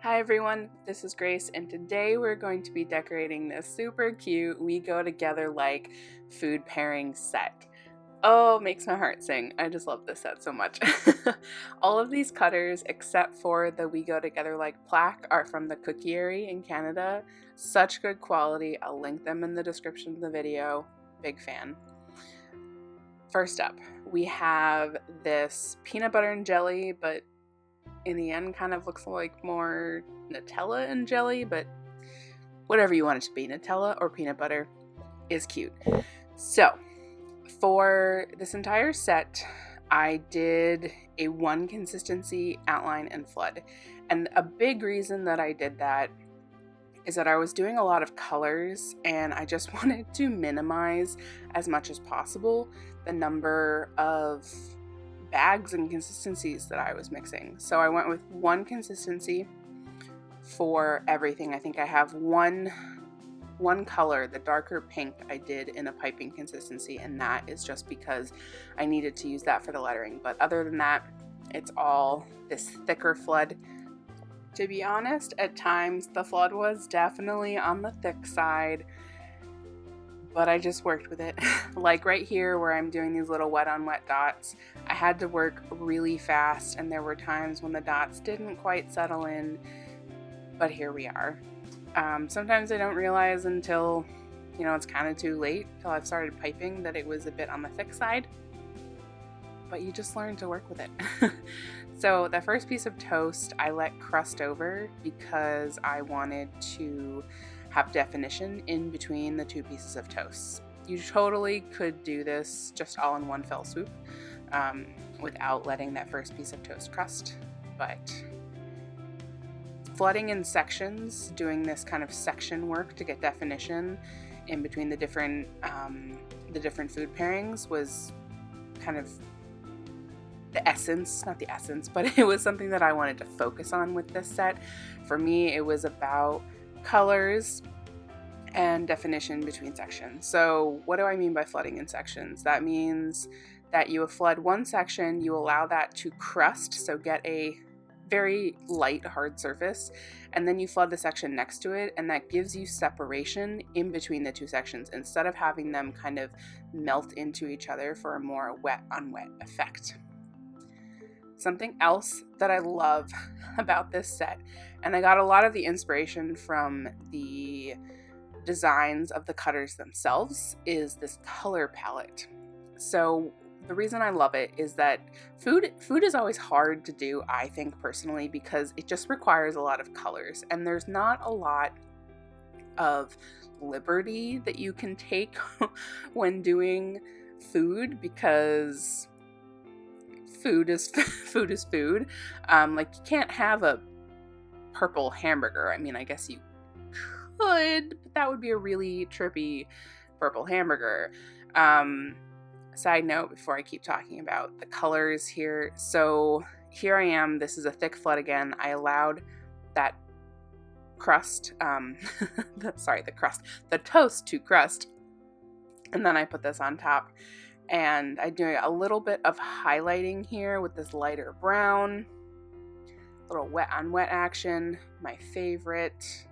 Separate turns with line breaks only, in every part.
Hi everyone, this is Grace, and today we're going to be decorating this super cute We Go Together Like food pairing set. Oh, makes my heart sing. I just love this set so much. All of these cutters, except for the We Go Together Like plaque, are from the Cookieri in Canada. Such good quality. I'll link them in the description of the video. Big fan. First up, we have this peanut butter and jelly, but in the end kind of looks like more Nutella and jelly, but whatever you want it to be, Nutella or peanut butter is cute. So for this entire set, I did a one consistency outline and flood. And a big reason that I did that is that I was doing a lot of colors and I just wanted to minimize as much as possible the number of bags and consistencies that I was mixing. So I went with one consistency for everything. I think I have one color, the darker pink, I did in a piping consistency, and that is just because I needed to use that for the lettering. But other than that, it's all this thicker flood. To be honest, at times the flood was definitely on the thick side, but I just worked with it. Like right here where I'm doing these little wet on wet dots, I had to work really fast, and there were times when the dots didn't quite settle in, but here we are. Sometimes I don't realize until, it's kind of too late, till I've started piping, that it was a bit on the thick side, but you just learn to work with it. So the first piece of toast I let crust over because I wanted to have definition in between the two pieces of toast. You totally could do this just all in one fell swoop without letting that first piece of toast crust, but flooding in sections, doing this kind of section work to get definition in between the different food pairings was kind of the essence, not the essence, but it was something that I wanted to focus on with this set. For me, it was about colors and definition between sections. So what do I mean by flooding in sections? That means that you flood one section, you allow that to crust, so get a very light hard surface, and then you flood the section next to it, and that gives you separation in between the two sections instead of having them kind of melt into each other for a more wet on wet effect. Something else that I love about this set, and I got a lot of the inspiration from the designs of the cutters themselves, is this color palette. So the reason I love it is that food is always hard to do, I think personally, because it just requires a lot of colors, and there's not a lot of liberty that you can take when doing food, because food is food. Like, you can't have a purple hamburger. I mean, I guess you could, but that would be a really trippy purple hamburger. Side note before I keep talking about the colors here. So here I am. This is a thick flood again. I allowed that crust, the toast to crust, and then I put this on top. And I do a little bit of highlighting here with this lighter brown, little wet on wet action, my favorite.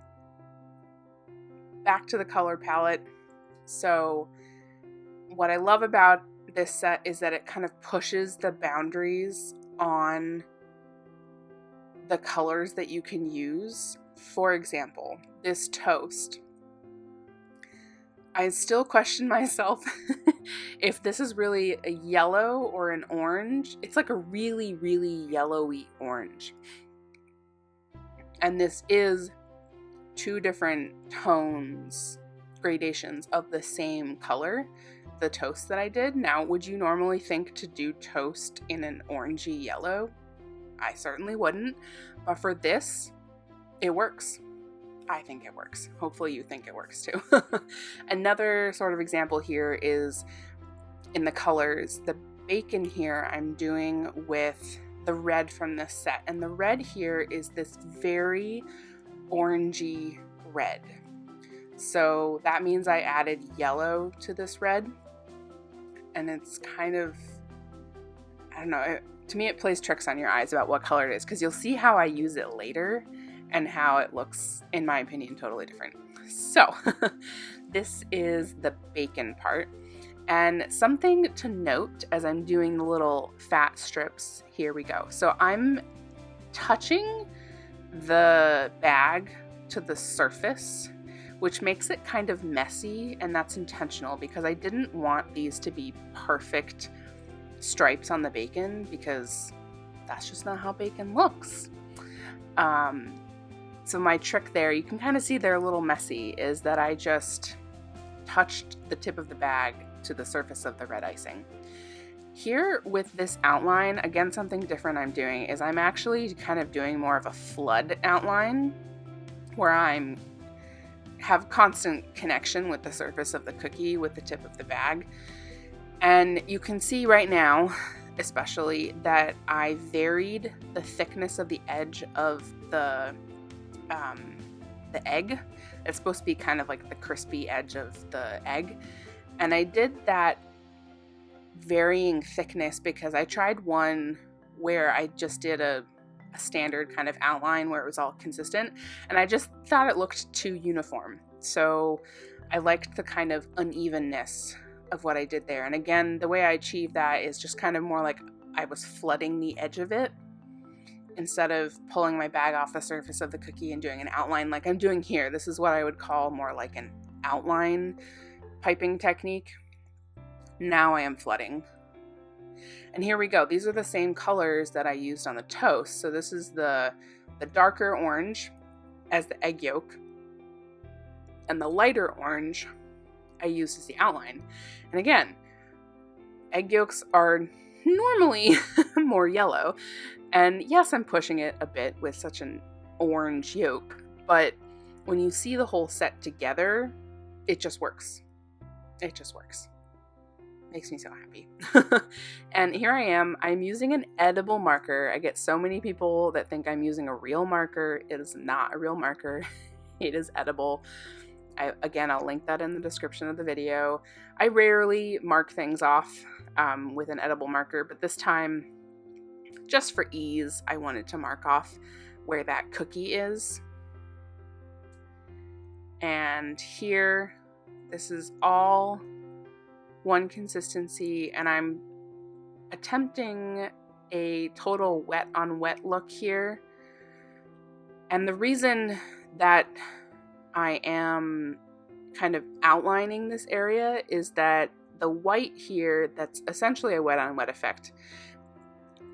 Back to the color palette. So what I love about this set is that it kind of pushes the boundaries on the colors that you can use. For example, this toast, I still question myself if this is really a yellow or an orange. It's like a really, really yellowy orange. And this is two different tones, gradations of the same color, the toast that I did. Now, would you normally think to do toast in an orangey yellow? I certainly wouldn't. But for this, it works. I think it works. Hopefully you think it works too. Another sort of example here is in the colors. The bacon here I'm doing with the red from this set. And the red here is this very orangey red. So that means I added yellow to this red. And it's kind of, I don't know, to me it plays tricks on your eyes about what color it is, because you'll see how I use it later. and how it looks, in my opinion, totally different. So this is the bacon part. And something to note as I'm doing the little fat strips, here we go. So I'm touching the bag to the surface, which makes it kind of messy, and that's intentional because I didn't want these to be perfect stripes on the bacon because that's just not how bacon looks. So my trick there, you can kind of see they're a little messy, is that I just touched the tip of the bag to the surface of the red icing. Here with this outline, again, something different I'm doing is I'm actually kind of doing more of a flood outline where I'm have constant connection with the surface of the cookie with the tip of the bag. And you can see right now, especially, that I varied the thickness of the edge of the egg. It's supposed to be kind of like the crispy edge of the egg. And I did that varying thickness because I tried one where I just did a standard kind of outline where it was all consistent, and I just thought it looked too uniform. So I liked the kind of unevenness of what I did there. And again, the way I achieved that is just kind of more like I was flooding the edge of it instead of pulling my bag off the surface of the cookie and doing an outline like I'm doing here. This is what I would call more like an outline piping technique. Now I am flooding. And here we go. These are the same colors that I used on the toast. So this is the darker orange as the egg yolk, and the lighter orange I used as the outline. And again, egg yolks are normally more yellow. And yes, I'm pushing it a bit with such an orange yolk, but when you see the whole set together, it just works. It just works. Makes me so happy. And here I am. I'm using an edible marker. I get so many people that think I'm using a real marker. It is not a real marker. It is edible. I'll link that in the description of the video. I rarely mark things off with an edible marker, but this time, just for ease, I wanted to mark off where that cookie is. And here, this is all one consistency, and I'm attempting a total wet on wet look here. And the reason that I am kind of outlining this area is that the white here, that's essentially a wet on wet effect,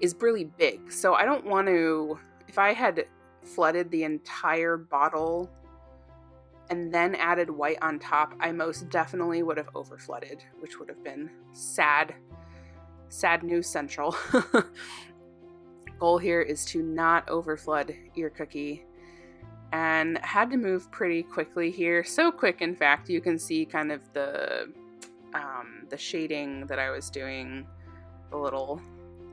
is really big. So I don't want to, if I had flooded the entire bottle and then added white on top, I most definitely would have over flooded, which would have been sad news central. Goal here is to not over flood your cookie, and had to move pretty quickly here. So quick, in fact, you can see kind of the shading that I was doing, the little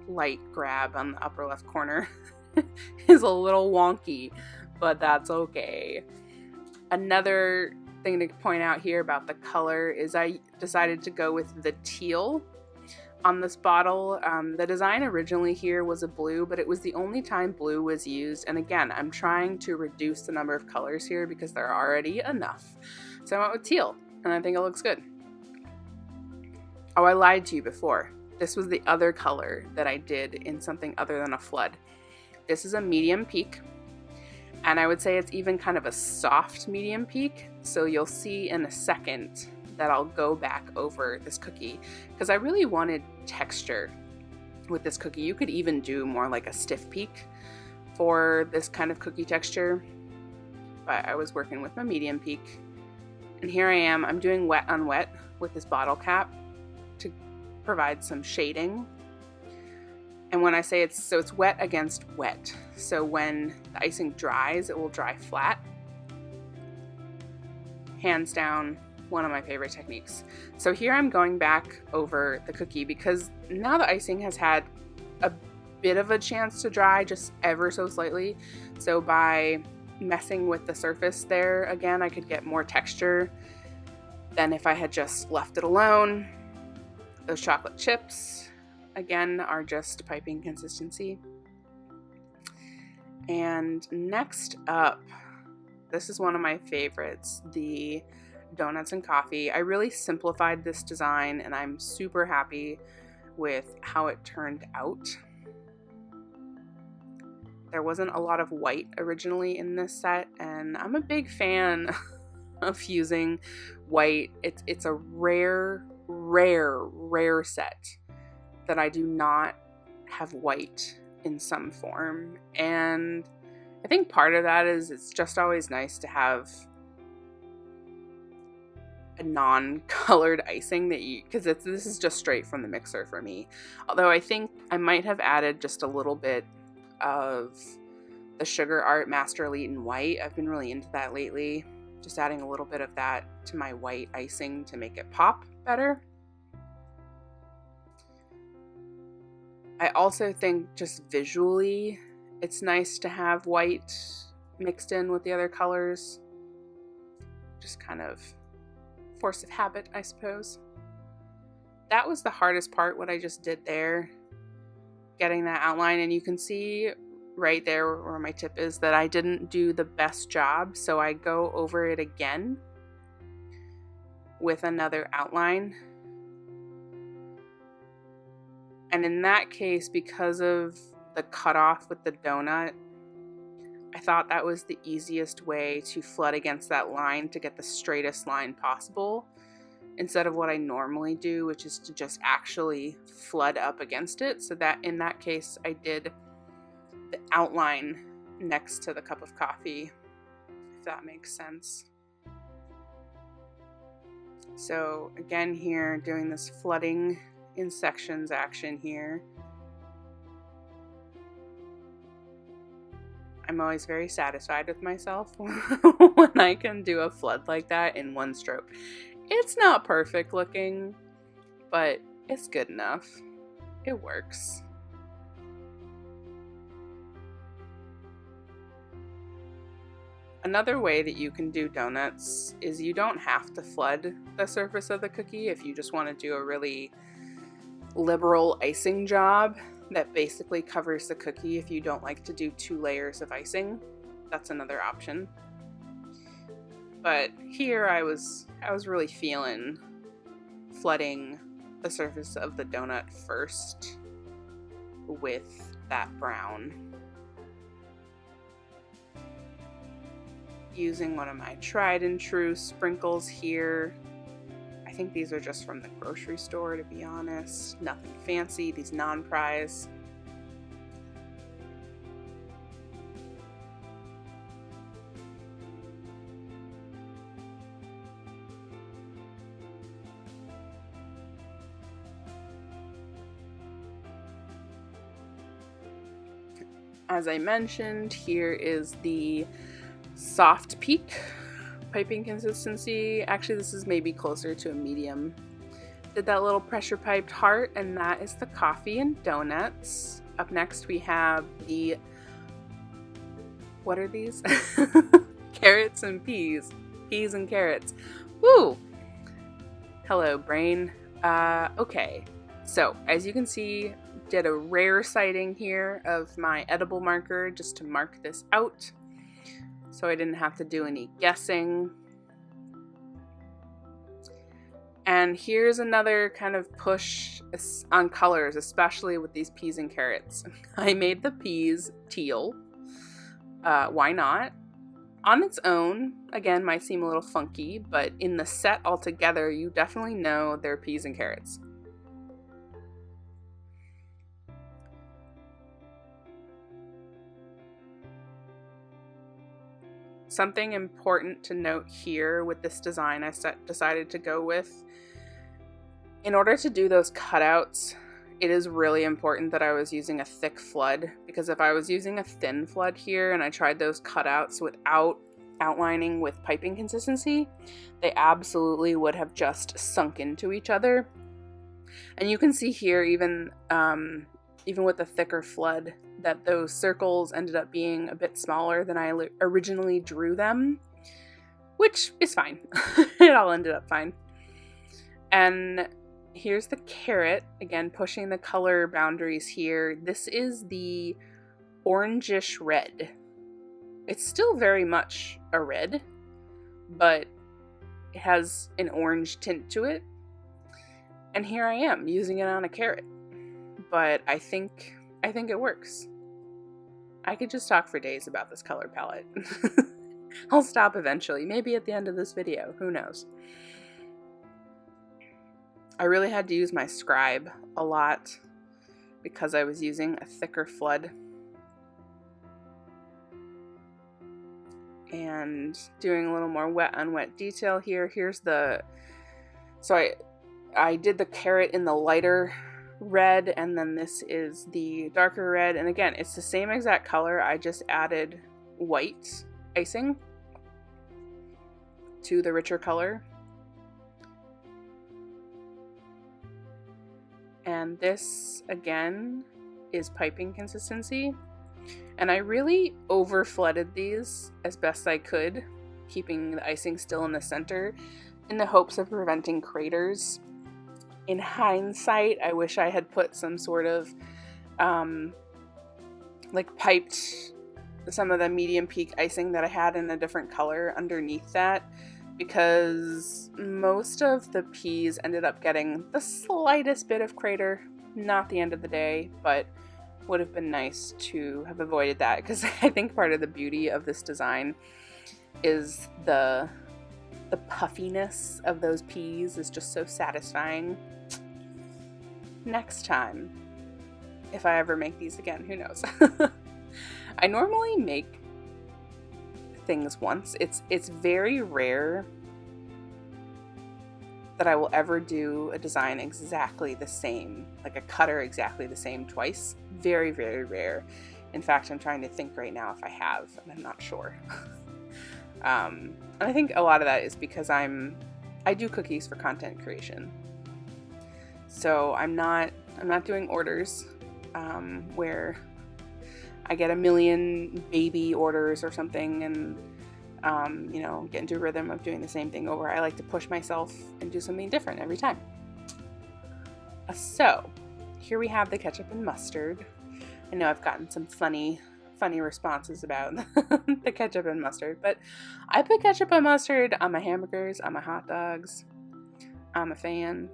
light grab on the upper left corner is a little wonky, but that's okay. Another thing to point out here about the color is I decided to go with the teal on this bottle. The design originally here was a blue, but it was the only time blue was used. And again, I'm trying to reduce the number of colors here because there are already enough. So I went with teal, and I think it looks good. Oh, I lied to you before. This was the other color that I did in something other than a flood. This is a medium peak. And I would say it's even kind of a soft medium peak. So you'll see in a second that I'll go back over this cookie because I really wanted texture with this cookie. You could even do more like a stiff peak for this kind of cookie texture, but I was working with my medium peak. And here I am, I'm doing wet on wet with this bottle cap to provide some shading. And when I say it's wet against wet. So when the icing dries, it will dry flat. Hands down, one of my favorite techniques. So here I'm going back over the cookie because now the icing has had a bit of a chance to dry, just ever so slightly. So by messing with the surface there again, I could get more texture than if I had just left it alone. Those chocolate chips, again, are just piping consistency. And next up, this is one of my favorites, the donuts and coffee. I really simplified this design and I'm super happy with how it turned out. There wasn't a lot of white originally in this set, and I'm a big fan of using white. It's a rare set that I do not have white in some form, and I think part of that is it's just always nice to have a non-colored icing that because this is just straight from the mixer for me. Although I think I might have added just a little bit of the Sugar Art Master Elite in white. I've been really into that lately. Just adding a little bit of that to my white icing to make it pop better. I also think just visually, it's nice to have white mixed in with the other colors. Just kind of force of habit, I suppose. That was the hardest part, what I just did there. Getting that outline, and you can see right there where my tip is that I didn't do the best job, so I go over it again with another outline. And in that case, because of the cutoff with the donut, I thought that was the easiest way to flood against that line to get the straightest line possible, instead of what I normally do, which is to just actually flood up against it. So that in that case, I did the outline next to the cup of coffee, if that makes sense. So again here, doing this flooding in sections action here. I'm always very satisfied with myself when I can do a flood like that in one stroke. It's not perfect looking, but it's good enough. It works. Another way that you can do donuts is you don't have to flood the surface of the cookie if you just want to do a really liberal icing job that basically covers the cookie. If you don't like to do 2 layers of icing, that's another option. But here I was really feeling flooding the surface of the donut first with that brown. Using one of my tried and true sprinkles here. I think these are just from the grocery store, to be honest. Nothing fancy, these non-prize. As I mentioned, here is the soft peak piping consistency. Actually, this is maybe closer to a medium. Did that little pressure piped heart, and that is the coffee and donuts. Up next we have the, what are these? Carrots and peas. Peas and carrots. Woo! Hello, brain. Okay, so as you can see, did a rare sighting here of my edible marker just to mark this out, so I didn't have to do any guessing. And here's another kind of push on colors, especially with these peas and carrots. I made the peas teal. Why not? On its own, again, might seem a little funky, but in the set altogether, you definitely know they're peas and carrots. Something important to note here with this design I decided to go with, in order to do those cutouts, it is really important that I was using a thick flood, because if I was using a thin flood here and I tried those cutouts without outlining with piping consistency, they absolutely would have just sunk into each other. And you can see here, even with a thicker flood, that those circles ended up being a bit smaller than I originally drew them, which is fine. It all ended up fine. And here's the carrot, again, pushing the color boundaries here. This is the orangish red It's still very much a red, but it has an orange tint to it. And here I am using it on a carrot. But I think it works. I could just talk for days about this color palette. I'll stop eventually, maybe at the end of this video, who knows. I really had to use my scribe a lot because I was using a thicker flood. And doing a little more wet on wet detail here. So I did the carrot in the lighter red, and then this is the darker red. And again, it's the same exact color. I just added white icing to the richer color. And this, again, is piping consistency. And I really over flooded these as best I could, keeping the icing still in the center in the hopes of preventing craters. In hindsight, I wish I had put some sort of piped some of the medium peak icing that I had in a different color underneath that, because most of the peas ended up getting the slightest bit of crater. Not the end of the day, but would have been nice to have avoided that, because I think part of the beauty of this design is the puffiness of those peas is just so satisfying. Next time, if I ever make these again, who knows? I normally make things once. It's very rare that I will ever do a design exactly the same, like a cutter exactly the same twice. Very, very rare. In fact, I'm trying to think right now if I have, and I'm not sure. And I think a lot of that is because I do cookies for content creation. So I'm not doing orders where I get a million baby orders or something and get into a rhythm of doing the same thing over. I like to push myself and do something different every time. So here we have the ketchup and mustard. I know I've gotten some funny responses about the ketchup and mustard, but I put ketchup and mustard on my hamburgers, on my hot dogs. I'm a fan.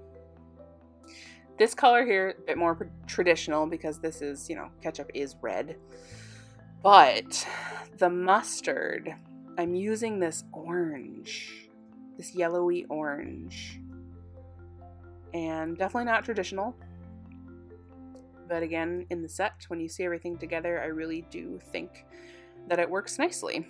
This color here, a bit more traditional because this is, ketchup is red. But the mustard, I'm using this orange, this yellowy orange. And definitely not traditional. But again, in the set, when you see everything together, I really do think that it works nicely.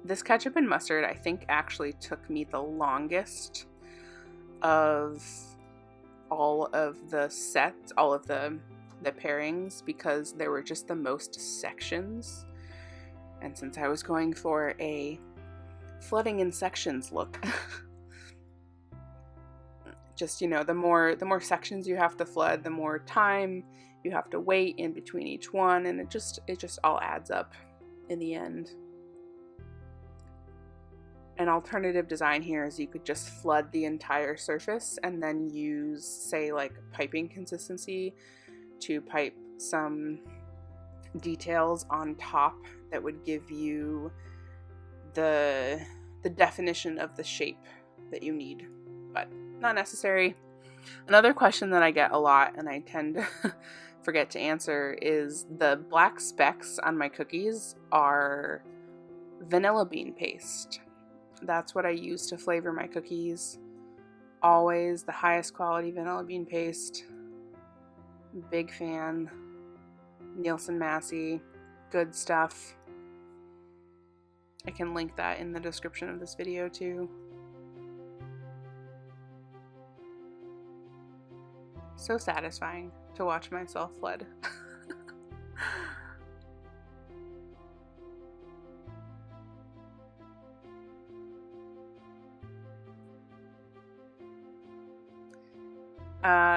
This ketchup and mustard, I think, actually took me the longest of all of the sets, all of the pairings, because there were just the most sections. And since I was going for a flooding in sections look, just, the more sections you have to flood, the more time you have to wait in between each one, and it just all adds up in the end. An alternative design here is you could just flood the entire surface and then use, say, like piping consistency to pipe some details on top that would give you the definition of the shape that you need, but not necessary. Another question that I get a lot, and I tend to forget to answer, is the black specks on my cookies are vanilla bean paste. That's what I use to flavor my cookies. Always the highest quality vanilla bean paste. Big fan. Nielsen Massey. Good stuff. I can link that in the description of this video too. So satisfying to watch myself flood.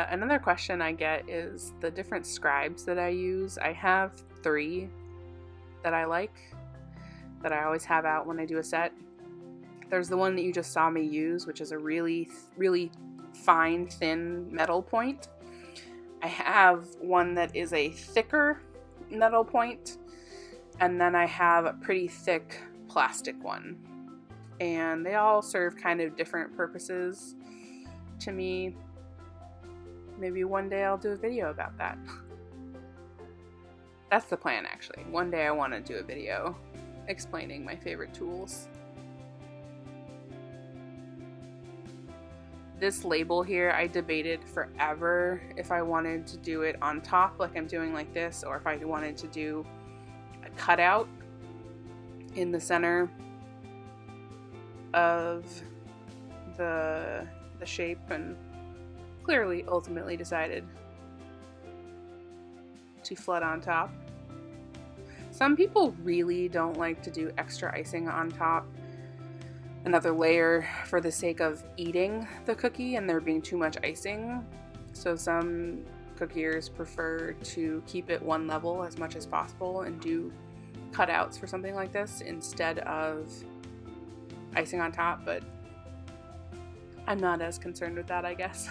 Another question I get is the different scribes that I use. I have 3 that I like, that I always have out when I do a set. There's the one that you just saw me use, which is a really, really fine, thin metal point. I have one that is a thicker metal point, and then I have a pretty thick plastic one. And they all serve kind of different purposes to me. Maybe one day I'll do a video about that. That's the plan, actually. One day I want to do a video explaining my favorite tools. This label here, I debated forever if I wanted to do it on top like I'm doing like this, or if I wanted to do a cutout in the center of the shape, and clearly ultimately decided to flood on top. Some people really don't like to do extra icing on top, another layer, for the sake of eating the cookie and there being too much icing. So some cookiers prefer to keep it one level as much as possible and do cutouts for something like this instead of icing on top, but I'm not as concerned with that, I guess.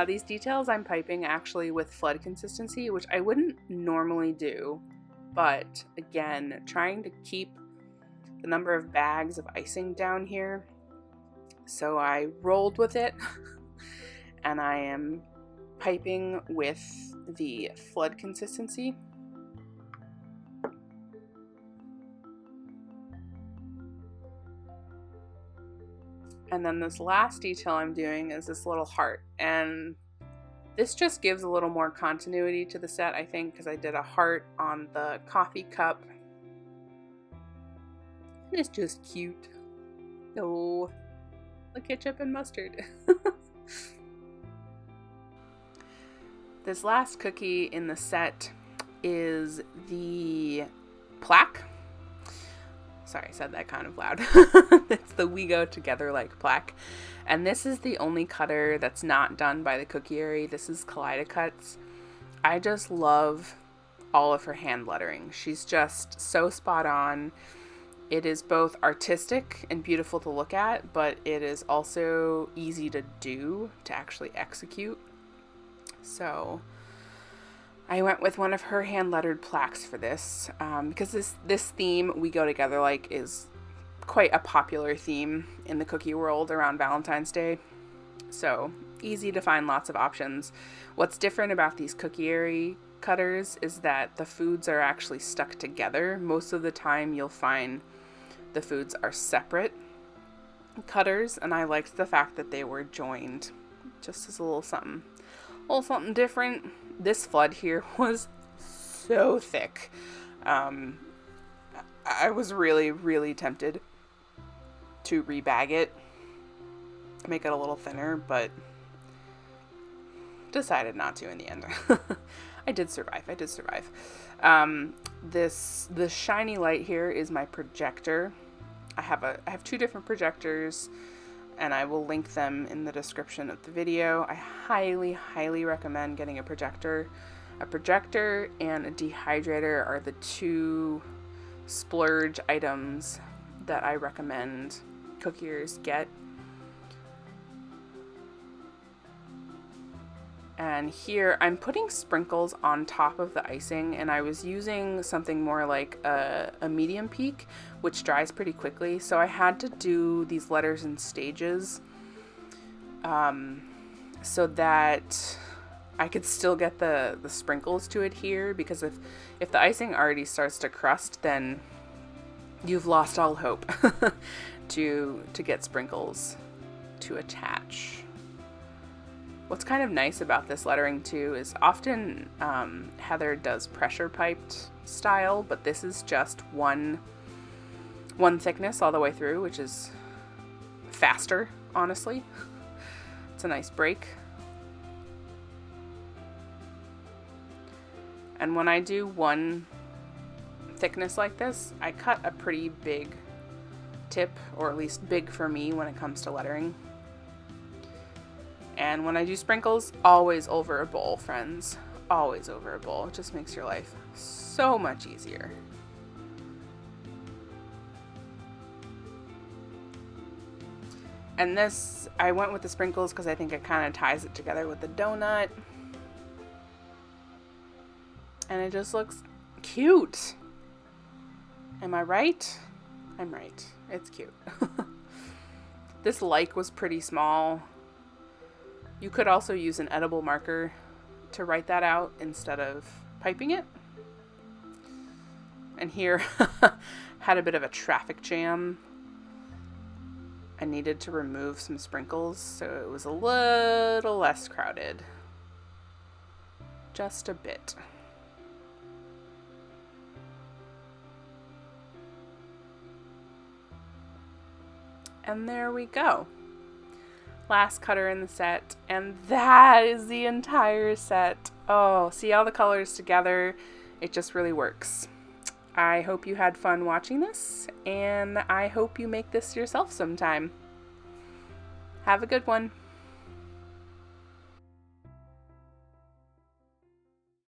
These details I'm piping actually with flood consistency, which I wouldn't normally do, but again, trying to keep the number of bags of icing down here, so I rolled with it and I am piping with the flood consistency. And then this last detail I'm doing is this little heart, and this just gives a little more continuity to the set, I think, because I did a heart on the coffee cup. And it's just cute. Oh, the ketchup and mustard. This last cookie in the set is the plaque. Sorry, I said that kind of loud. It's the We Go Together Like plaque. And this is the only cutter that's not done by the Cookieri. This is Kaleidacuts. I just love all of her hand lettering. She's just so spot on. It is both artistic and beautiful to look at, but it is also easy to do, to actually execute. So I went with one of her hand-lettered plaques for this, because this theme, We Go Together Like, is quite a popular theme in the cookie world around Valentine's Day. So easy to find lots of options. What's different about these Cookieri cutters is that the foods are actually stuck together. Most of the time you'll find the foods are separate cutters, and I liked the fact that they were joined, just as a little something different. This flood here was so thick. I was really tempted to rebag it, make it a little thinner, but decided not to in the end. I did survive. The shiny light here is my projector. I have two different projectors, and I will link them in the description of the video. I highly recommend getting a projector. A projector and a dehydrator are the two splurge items that I recommend cookiers get. And here I'm putting sprinkles on top of the icing, and I was using something more like a medium peak, which dries pretty quickly. So I had to do these letters in stages, so that I could still get the sprinkles to adhere, because if the icing already starts to crust, then you've lost all hope to get sprinkles to attach. What's kind of nice about this lettering too is often Heather does pressure piped style, but this is just one thickness all the way through, which is faster, honestly. It's a nice break. And when I do one thickness like this, I cut a pretty big tip, or at least big for me when it comes to lettering. And when I do sprinkles, always over a bowl, friends. Always over a bowl. It just makes your life so much easier. And this, I went with the sprinkles because I think it kind of ties it together with the donut. And it just looks cute. Am I right? I'm right. It's cute. This like was pretty small. You could also use an edible marker to write that out instead of piping it. And here had a bit of a traffic jam. I needed to remove some sprinkles, so it was a little less crowded. Just a bit. And there we go. Last cutter in the set, and that is the entire set. Oh, see all the colors together? It just really works. I hope you had fun watching this, and I hope you make this yourself sometime. Have a good one.